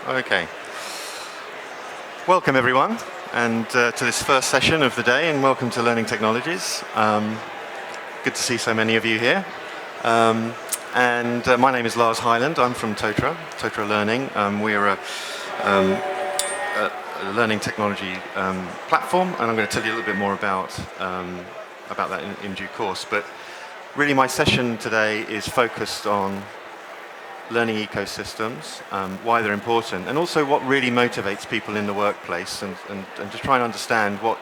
Okay. Welcome everyone, and to this first session of the day, and welcome to Learning Technologies. Good to see so many of you here. My name is Lars Hyland. I'm from Totara Learning. We're a learning technology platform, and I'm going to tell you a little bit more about that in due course. But really, my session today is focused on learning ecosystems, why they're important, and also what really motivates people in the workplace, and just try and understand what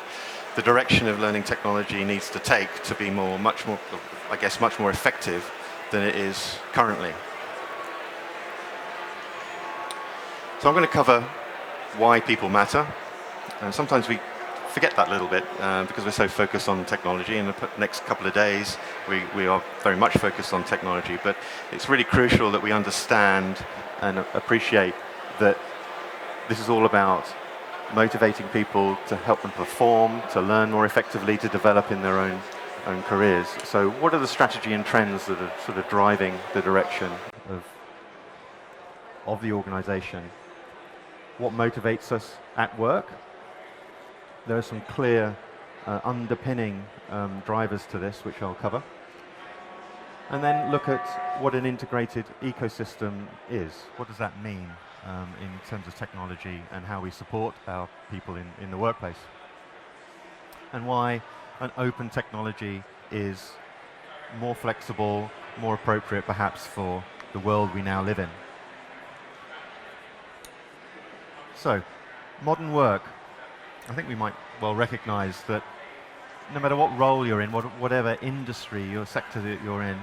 the direction of learning technology needs to take to be much more effective than it is currently. So I'm going to cover why people matter, and sometimes we forget that a little bit because we're so focused on technology. In the next couple of days we are very much focused on technology, but it's really crucial that we understand and appreciate that this is all about motivating people to help them perform, to learn more effectively, to develop in their own careers. So what are the strategy and trends that are sort of driving the direction of the organization? What motivates us at work? There are some clear underpinning drivers to this, which I'll cover. And then look at what an integrated ecosystem is. What does that mean in terms of technology and how we support our people in the workplace? And why an open technology is more flexible, more appropriate perhaps for the world we now live in. So, modern work. I think we might well recognize that no matter what role you're in, whatever industry or sector that you're in,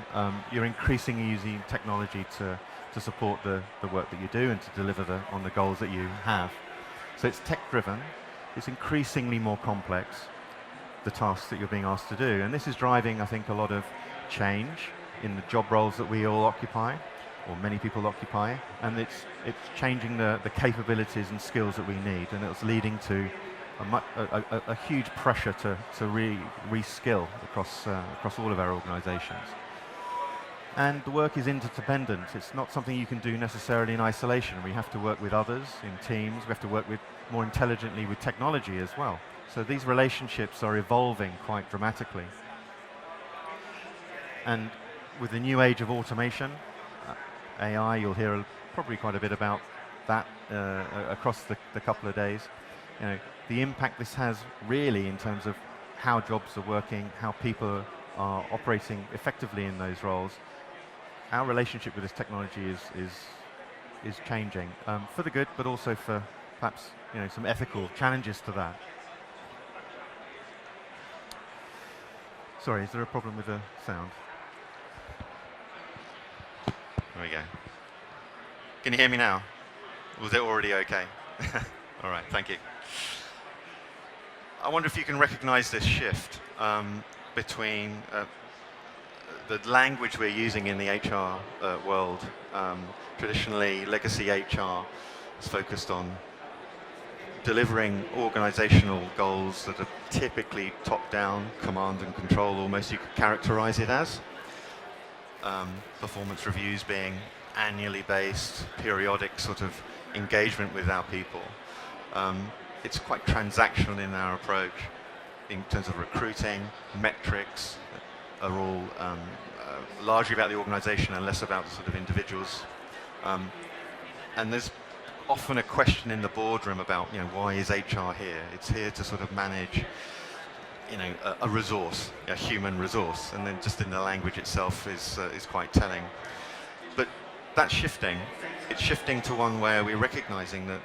you're increasingly using technology to support the work that you do and to deliver on the goals that you have. So it's tech-driven, it's increasingly more complex, the tasks that you're being asked to do. And this is driving, I think, a lot of change in the job roles that we all occupy, or many people occupy, and it's changing the capabilities and skills that we need, and it's leading to a huge pressure to reskill across all of our organizations. And the work is interdependent. It's not something you can do necessarily in isolation. We have to work with others in teams. We have to work more intelligently with technology as well. So these relationships are evolving quite dramatically. And with the new age of automation, AI, you'll hear probably quite a bit about that across the couple of days. You know, the impact this has really in terms of how jobs are working, how people are operating effectively in those roles. Our relationship with this technology is changing for the good, but also for perhaps some ethical challenges to that. Sorry, is there a problem with the sound? There we go. Can you hear me now? Was it already okay? All right, thank you. I wonder if you can recognize this shift between the language we're using in the HR world. Traditionally, legacy HR is focused on delivering organizational goals that are typically top-down, command and control, almost you could characterize it as. Performance reviews being annually based, periodic sort of engagement with our people. It's quite transactional in our approach in terms of recruiting. Metrics are all largely about the organization and less about the sort of individuals. And there's often a question in the boardroom about, why is HR here? It's here to sort of manage, a resource, a human resource, and then just in the language itself is quite telling. But that's shifting. It's shifting to one where we're recognizing that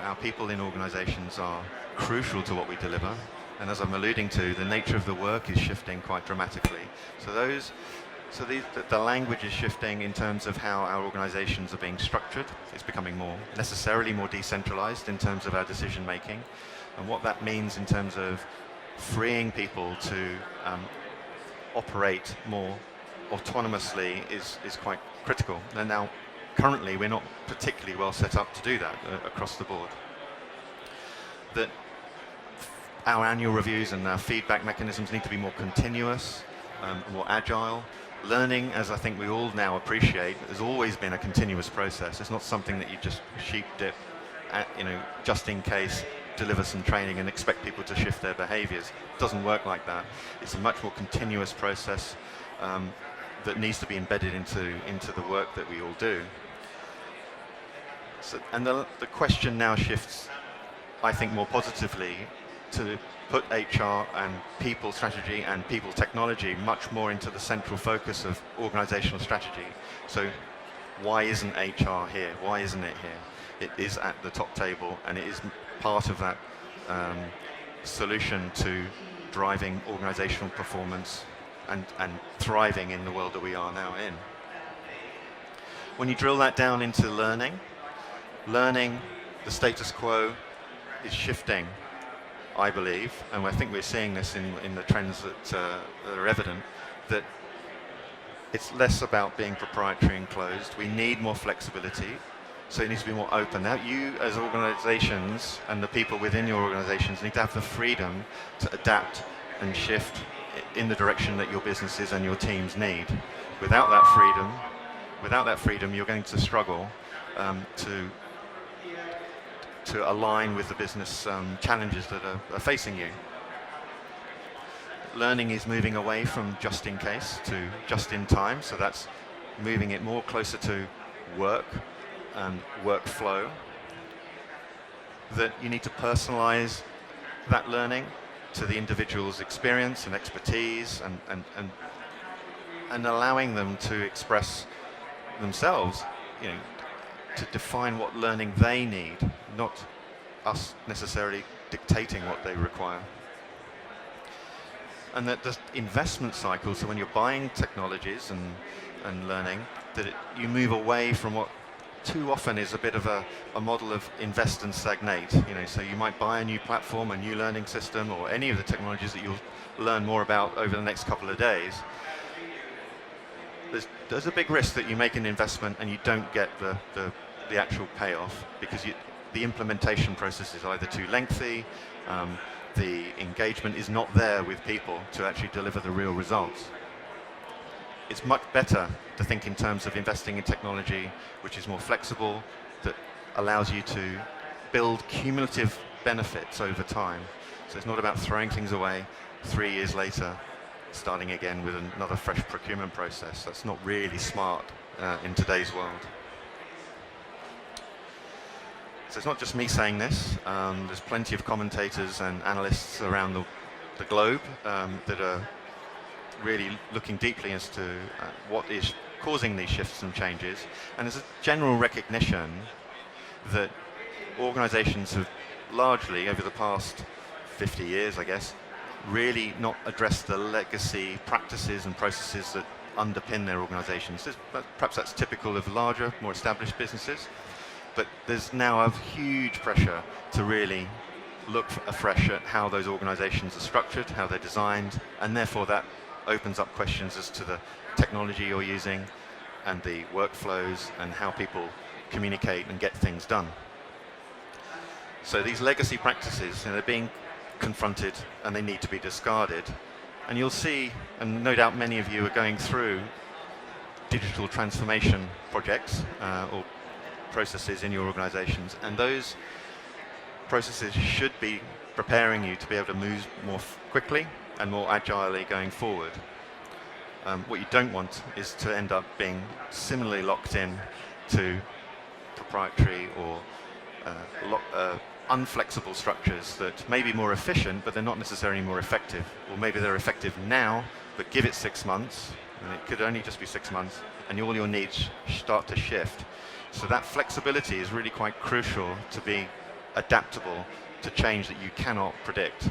our people in organizations are crucial to what we deliver, and as I'm alluding to, the nature of the work is shifting quite dramatically. So the language is shifting in terms of how our organizations are being structured. It's becoming necessarily more decentralized in terms of our decision making, and what that means in terms of freeing people to operate more autonomously is quite critical. And now, currently, we're not particularly well set up to do that across the board. That our annual reviews and our feedback mechanisms need to be more continuous, more agile. Learning, as I think we all now appreciate, has always been a continuous process. It's not something that you just sheep dip just in case, deliver some training and expect people to shift their behaviors. It doesn't work like that. It's a much more continuous process that needs to be embedded into the work that we all do. So, and the question now shifts, I think, more positively to put HR and people strategy and people technology much more into the central focus of organizational strategy. So why isn't HR here? Why isn't it here? It is at the top table, and it is part of that solution to driving organizational performance and thriving in the world that we are now in. When you drill that down into learning, the status quo is shifting, I believe, and I think we're seeing this in the trends that are evident, that it's less about being proprietary and closed. We need more flexibility, so it needs to be more open. Now, you as organizations and the people within your organizations need to have the freedom to adapt and shift in the direction that your businesses and your teams need. Without that freedom, you're going to struggle to align with the business challenges that are facing you. Learning is moving away from just in case to just in time, so that's moving it more closer to work and workflow. That you need to personalize that learning to the individual's experience and expertise, and allowing them to express themselves, to define what learning they need, not us necessarily dictating what they require. And that the investment cycle, so when you're buying technologies and learning, that you move away from what too often is a bit of a model of invest and stagnate. So you might buy a new platform, a new learning system, or any of the technologies that you'll learn more about over the next couple of days. There's a big risk that you make an investment and you don't get the actual payoff, because the implementation process is either too lengthy, the engagement is not there with people to actually deliver the real results. It's much better to think in terms of investing in technology which is more flexible, that allows you to build cumulative benefits over time. So it's not about throwing things away 3 years later, starting again with another fresh procurement process. That's not really smart in today's world. So it's not just me saying this. There's plenty of commentators and analysts around the globe that are really looking deeply as to what is causing these shifts and changes. And there's a general recognition that organizations have largely, over the past 50 years, I guess, really not addressed the legacy practices and processes that underpin their organizations. Perhaps that's typical of larger, more established businesses. But there's now a huge pressure to really look afresh at how those organizations are structured, how they're designed, and therefore that opens up questions as to the technology you're using and the workflows and how people communicate and get things done. So these legacy practices, they're being confronted and they need to be discarded. And you'll see, and no doubt many of you are going through digital transformation projects or processes in your organizations, and those processes should be preparing you to be able to move more quickly and more agilely going forward. What you don't want is to end up being similarly locked in to proprietary or unflexible structures that may be more efficient, but they're not necessarily more effective. Or maybe they're effective now, but give it 6 months, and it could only just be 6 months, and all your needs start to shift. So that flexibility is really quite crucial to be adaptable to change that you cannot predict.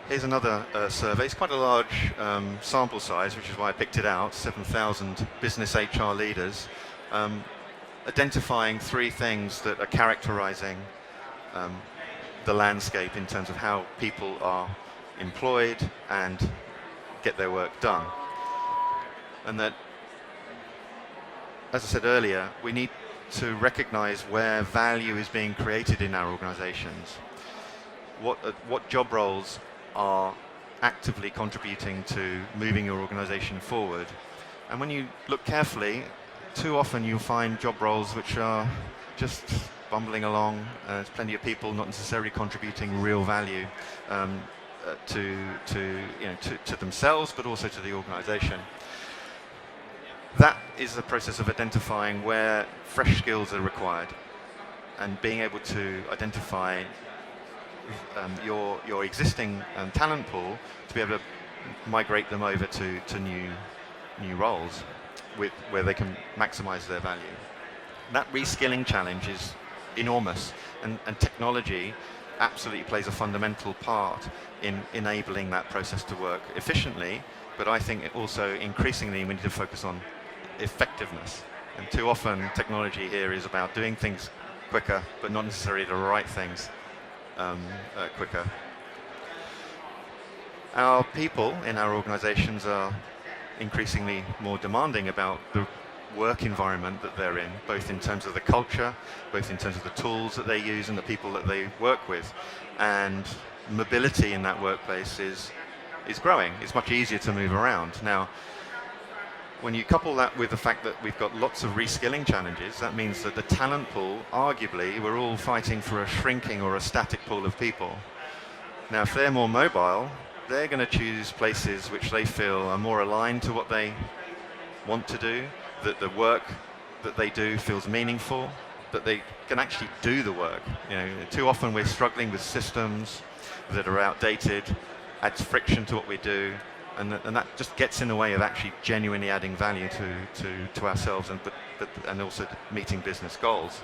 Here's another survey. It's quite a large sample size, which is why I picked it out, 7,000 business HR leaders, identifying 3 things that are characterizing the landscape in terms of how people are employed and get their work done. And that, as I said earlier, we need to recognize where value is being created in our organizations. What job roles are actively contributing to moving your organization forward. And when you look carefully, too often you'll find job roles which are just bumbling along. There's plenty of people not necessarily contributing real value to themselves, but also to the organisation. That is the process of identifying where fresh skills are required, and being able to identify your existing talent pool to be able to migrate them over to new roles where they can maximize their value. That reskilling challenge is enormous, and technology absolutely plays a fundamental part in enabling that process to work efficiently, but I think also increasingly we need to focus on effectiveness. And too often technology here is about doing things quicker, but not necessarily the right things quicker. Our people in our organizations are increasingly more demanding about the work environment that they're in, both in terms of the culture, both in terms of the tools that they use and the people that they work with. And mobility in that workplace is growing. It's much easier to move around. Now, when you couple that with the fact that we've got lots of reskilling challenges, that means that the talent pool, arguably, we're all fighting for a shrinking or a static pool of people. Now, if they're more mobile, they're going to choose places which they feel are more aligned to what they want to do, that the work that they do feels meaningful, that they can actually do the work. Too often we're struggling with systems that are outdated, adds friction to what we do, and that just gets in the way of actually genuinely adding value to ourselves and also meeting business goals.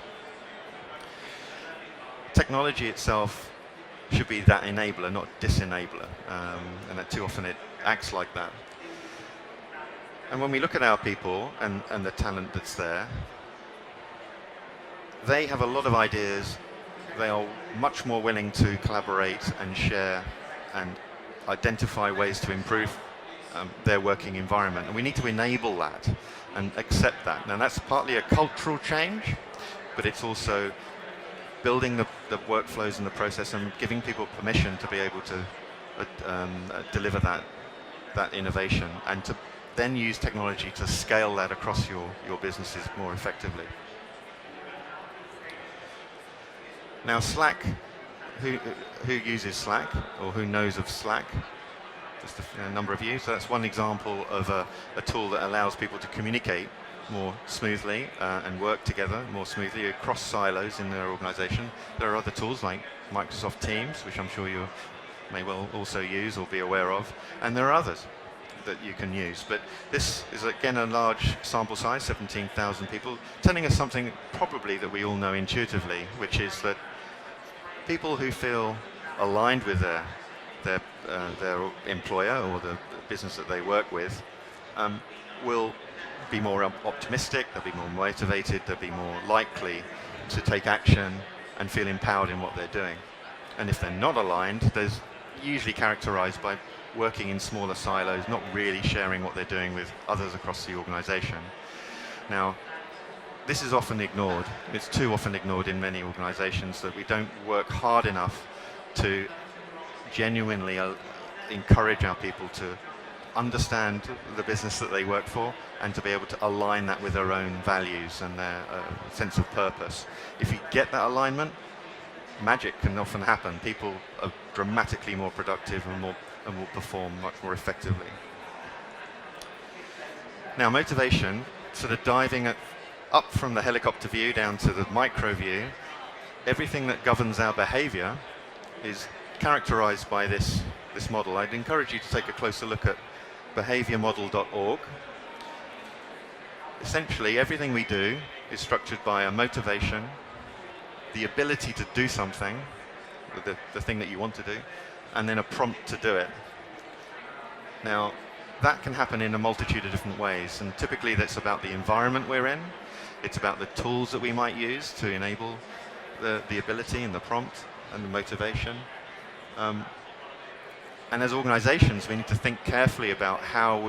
Technology itself should be that enabler, not disenabler, and that too often it acts like that. And when we look at our people and the talent that's there, they have a lot of ideas. They are much more willing to collaborate and share and identify ways to improve their working environment. And we need to enable that and accept that. Now, that's partly a cultural change, but it's also building the workflows and the process and giving people permission to be able to deliver that innovation, and to then use technology to scale that across your businesses more effectively. Now, Slack, who uses Slack, or who knows of Slack? Just a number of you. So that's one example of a tool that allows people to communicate more smoothly and work together more smoothly across silos in their organization. There are other tools like Microsoft Teams, which I'm sure you may well also use or be aware of, and there are others that you can use. But this is again a large sample size, 17,000 people, telling us something probably that we all know intuitively, which is that people who feel aligned with their employer or the business that they work with will be more optimistic, they'll be more motivated, they'll be more likely to take action and feel empowered in what they're doing. And if they're not aligned, there's usually characterized by working in smaller silos, not really sharing what they're doing with others across the organization. Now, this is often ignored. It's too often ignored in many organizations, that we don't work hard enough to genuinely encourage our people to understand the business that they work for and to be able to align that with their own values and their sense of purpose. If you get that alignment, magic can often happen. People are dramatically more productive and will perform much more effectively. Now, motivation, sort of diving up from the helicopter view down to the micro view, everything that governs our behavior is characterized by this model. I'd encourage you to take a closer look at behaviormodel.org. Essentially, everything we do is structured by a motivation, the ability to do something, the thing that you want to do, and then a prompt to do it. Now, that can happen in a multitude of different ways, and typically that's about the environment we're in. It's about the tools that we might use to enable the ability and the prompt and the motivation. And as organizations, we need to think carefully about how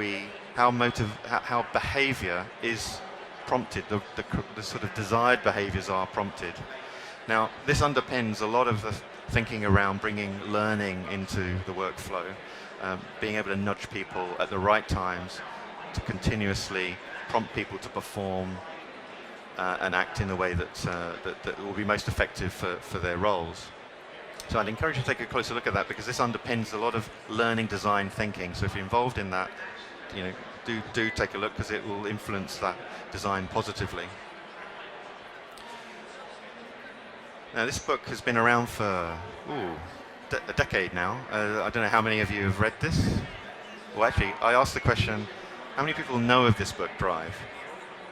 behavior is prompted, the sort of desired behaviors are prompted. Now, this underpins a lot of the thinking around bringing learning into the workflow, being able to nudge people at the right times to continuously prompt people to perform and act in the way that will be most effective for their roles. So I'd encourage you to take a closer look at that, because this underpins a lot of learning design thinking. So if you're involved in that, do take a look, because it will influence that design positively. Now, this book has been around for a decade now. I don't know how many of you have read this. Well, actually, I asked the question, how many people know of this book, Drive?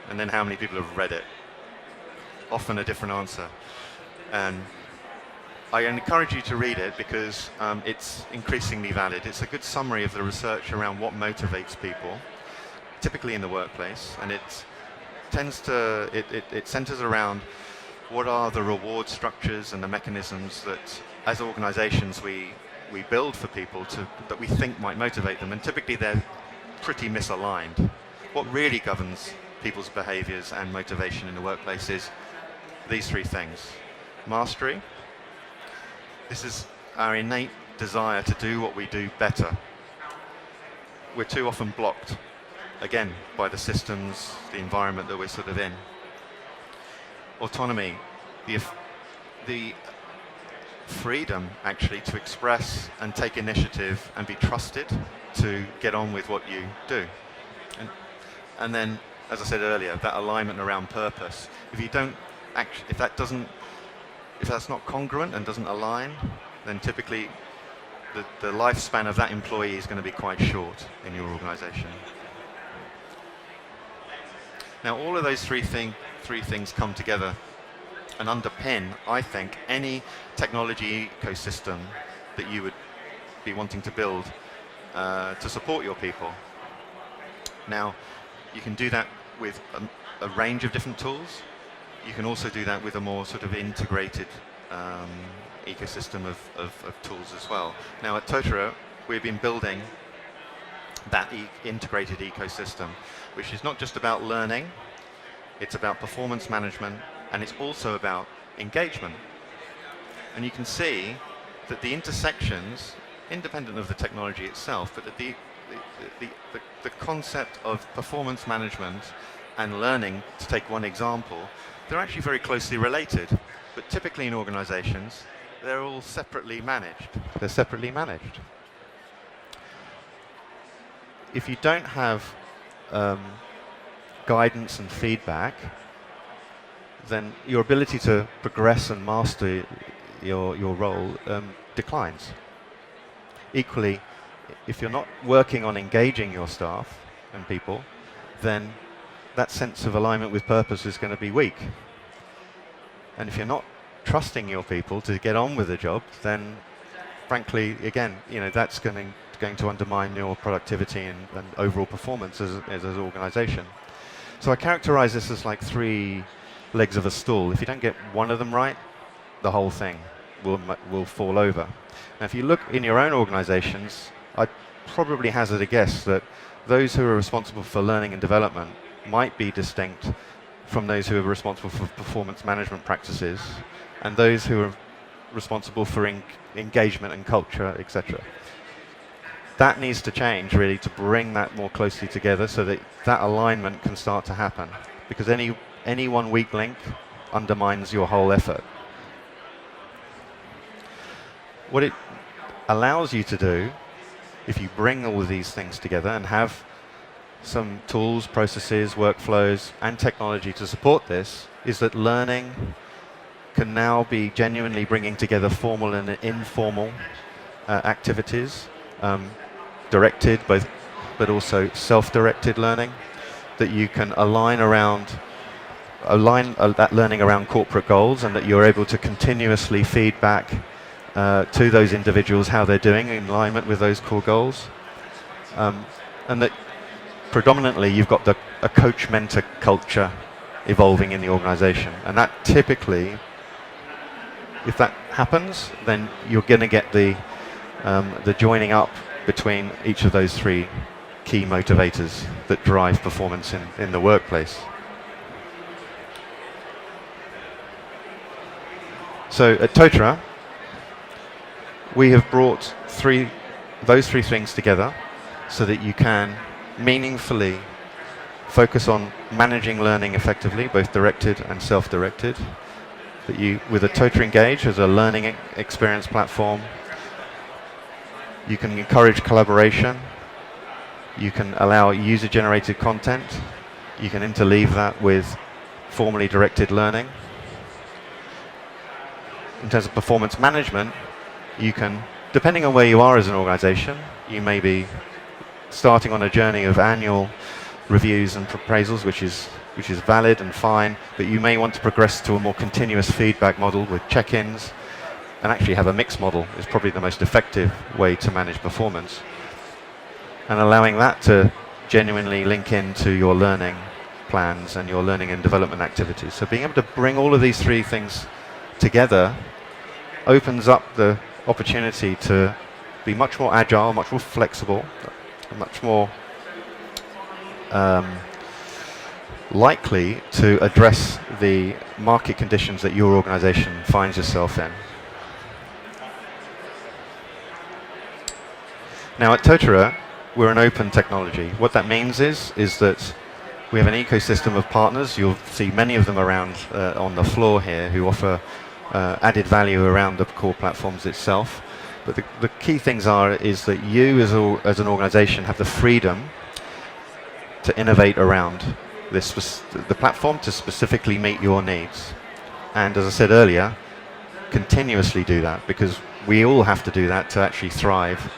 And then how many people have read it? Often a different answer. And I encourage you to read it, because it's increasingly valid. It's a good summary of the research around what motivates people, typically in the workplace, and it centers around what are the reward structures and the mechanisms that, as organizations, we build for people that we think might motivate them, and typically they're pretty misaligned. What really governs people's behaviors and motivation in the workplace is these three things. Mastery. This is our innate desire to do what we do better. We're too often blocked, again, by the systems, the environment that we're sort of in. Autonomy, the freedom actually to express and take initiative and be trusted to get on with what you do. And then, as I said earlier, that alignment around purpose. If that's not congruent and doesn't align, then typically the lifespan of that employee is going to be quite short in your organization. Now, all of those three things come together and underpin, I think, any technology ecosystem that you would be wanting to build to support your people. Now, you can do that with a range of different tools. You can also do that with a more sort of integrated ecosystem of tools as well. Now, at Totara, we've been building that integrated ecosystem, which is not just about learning, it's about performance management, and it's also about engagement. And you can see that the intersections, independent of the technology itself, but that the concept of performance management and learning, to take one example, they're actually very closely related. But typically in organizations, they're all separately managed. They're separately managed. If you don't have guidance and feedback, then your ability to progress and master your role declines. Equally, if you're not working on engaging your staff and people, then that sense of alignment with purpose is going to be weak. And if you're not trusting your people to get on with the job, then frankly, again, that's going to undermine your productivity and overall performance as an organization. So I characterize this as like three legs of a stool. If you don't get one of them right, the whole thing will fall over. Now, if you look in your own organizations, I'd probably hazard a guess that those who are responsible for learning and development might be distinct from those who are responsible for performance management practices, and those who are responsible for engagement and culture, etc. That needs to change, really, to bring that more closely together so that that alignment can start to happen. Because any one weak link undermines your whole effort. What it allows you to do, if you bring all of these things together and have some tools, processes, workflows, and technology to support this, is that learning can now be genuinely bringing together formal and informal activities, directed, but also self-directed learning, that you can align that learning around corporate goals, and that you're able to continuously feed back to those individuals how they're doing in alignment with those core goals. And that predominantly you've got a coach-mentor culture evolving in the organization. And that typically, if that happens, then you're going to get the joining up between each of those three key motivators that drive performance in the workplace. So at Totara, we have brought those three things together so that you can meaningfully focus on managing learning effectively, both directed and self-directed. That you, with a Totara Engage as a learning experience platform, you can encourage collaboration, you can allow user-generated content, you can interleave that with formally directed learning. In terms of performance management, you can, depending on where you are as an organization, you may be starting on a journey of annual reviews and appraisals, which is valid and fine, but you may want to progress to a more continuous feedback model with check-ins, and actually have a mixed model is probably the most effective way to manage performance. And allowing that to genuinely link into your learning plans and your learning and development activities. So being able to bring all of these three things together opens up the opportunity to be much more agile, much more flexible, much more likely to address the market conditions that your organization finds itself in. Now at Totara, we're an open technology. What that means is that we have an ecosystem of partners. You'll see many of them around on the floor here who offer added value around the core platforms itself. But the key things is that you as an organization have the freedom to innovate around the platform to specifically meet your needs. And as I said earlier, continuously do that, because we all have to do that to actually thrive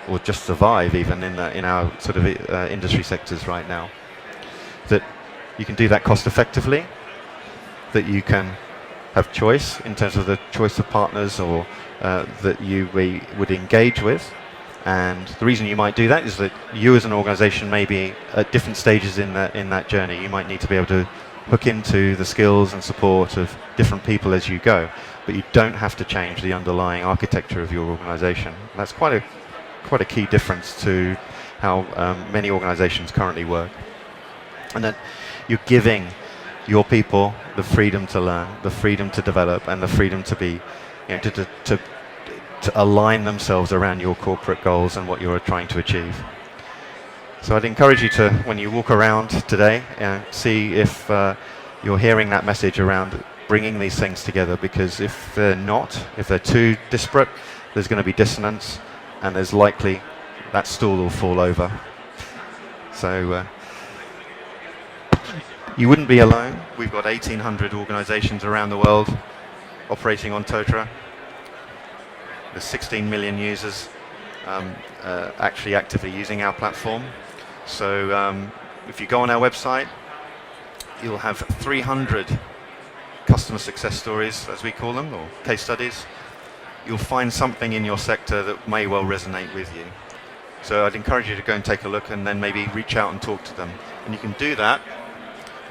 or just survive even in our sort of industry sectors right now. That you can do that cost effectively, that you can have choice in terms of the choice of partners or that you would engage with. And the reason you might do that is that you as an organization may be at different stages in that journey. You might need to be able to hook into the skills and support of different people as you go, but you don't have to change the underlying architecture of your organization. That's quite a key difference to how many organizations currently work. And that you're giving your people the freedom to learn, the freedom to develop, and the freedom to be, to align themselves around your corporate goals and what you're trying to achieve. So I'd encourage you to, when you walk around today, see if you're hearing that message around bringing these things together, because if they're too disparate, there's going to be dissonance, and there's likely that stool will fall over. So you wouldn't be alone. We've got 1,800 organizations around the world operating on Totara. There's 16 million users actually actively using our platform. So if you go on our website, you'll have 300 customer success stories, as we call them, or case studies. You'll find something in your sector that may well resonate with you. So I'd encourage you to go and take a look and then maybe reach out and talk to them. And you can do that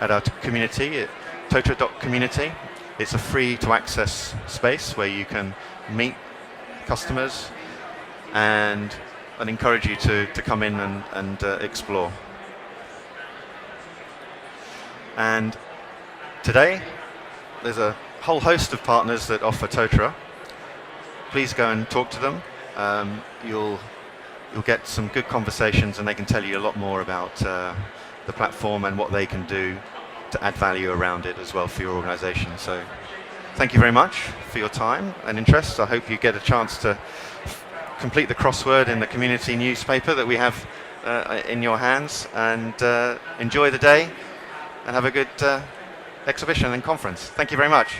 at our community at totara.community. It's a free to access space where you can meet customers, and I'd encourage you to come in and explore. And today there's a whole host of partners that offer Totara. Please go and talk to them. You'll get some good conversations, and they can tell you a lot more about the platform and what they can do to add value around it as well for your organization. So thank you very much for your time and interest. I hope you get a chance to complete the crossword in the community newspaper that we have in your hands, and enjoy the day and have a good exhibition and conference. Thank you very much.